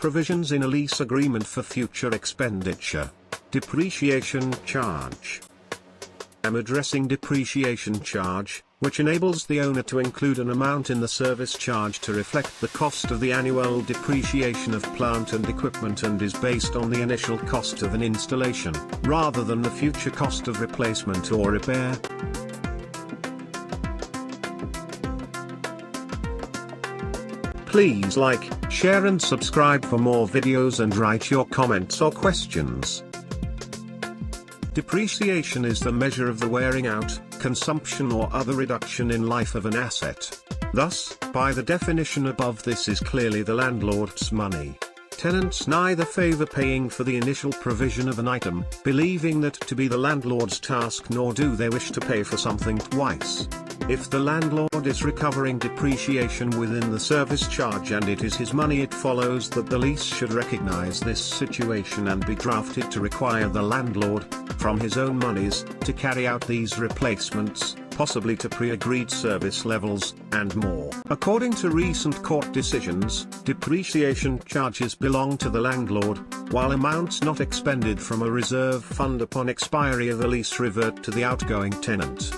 provisions in a lease agreement for future expenditure. Depreciation charge. I'm addressing depreciation charge, which enables the owner to include an amount in the service charge to reflect the cost of the annual depreciation of plant and equipment and is based on the initial cost of an installation, rather than the future cost of replacement or repair. Please like, share and subscribe for more videos and write your comments or questions. Depreciation is the measure of the wearing out, consumption or other reduction in life of an asset. Thus, by the definition above, this is clearly the landlord's money. Tenants neither favor paying for the initial provision of an item, believing that to be the landlord's task, nor do they wish to pay for something twice. If the landlord is recovering depreciation within the service charge and it is his money, it follows that the lease should recognize this situation and be drafted to require the landlord, from his own monies, to carry out these replacements, possibly to pre-agreed service levels, and more. According to recent court decisions, depreciation charges belong to the landlord, while amounts not expended from a reserve fund upon expiry of a lease revert to the outgoing tenant.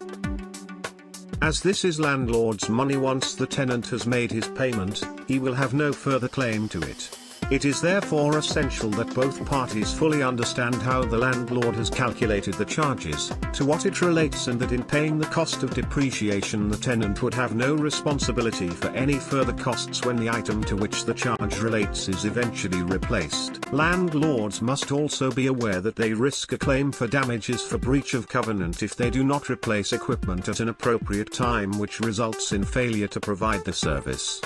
As this is landlord's money, once the tenant has made his payment, he will have no further claim to it. It is therefore essential that both parties fully understand how the landlord has calculated the charges, to what it relates, and that in paying the cost of depreciation the tenant would have no responsibility for any further costs when the item to which the charge relates is eventually replaced. Landlords must also be aware that they risk a claim for damages for breach of covenant if they do not replace equipment at an appropriate time, which results in failure to provide the service.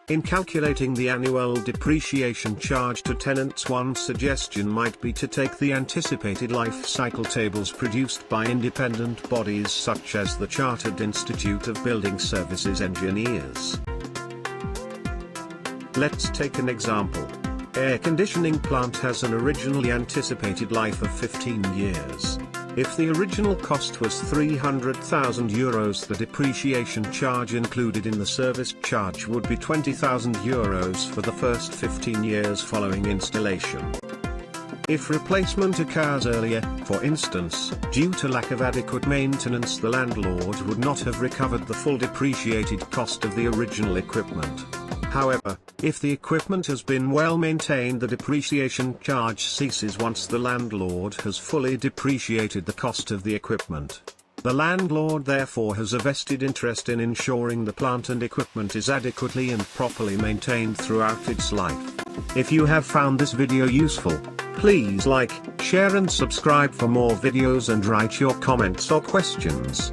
In calculating the annual depreciation charge to tenants, one suggestion might be to take the anticipated life cycle tables produced by independent bodies such as the Chartered Institute of Building Services Engineers. Let's take an example. Air conditioning plant has an originally anticipated life of 15 years. If the original cost was €300,000, the depreciation charge included in the service charge would be €20,000 for the first 15 years following installation. If replacement occurs earlier, for instance, due to lack of adequate maintenance, the landlord would not have recovered the full depreciated cost of the original equipment. However, if the equipment has been well maintained, the depreciation charge ceases once the landlord has fully depreciated the cost of the equipment. The landlord therefore has a vested interest in ensuring the plant and equipment is adequately and properly maintained throughout its life. If you have found this video useful, please like, share and subscribe for more videos and write your comments or questions.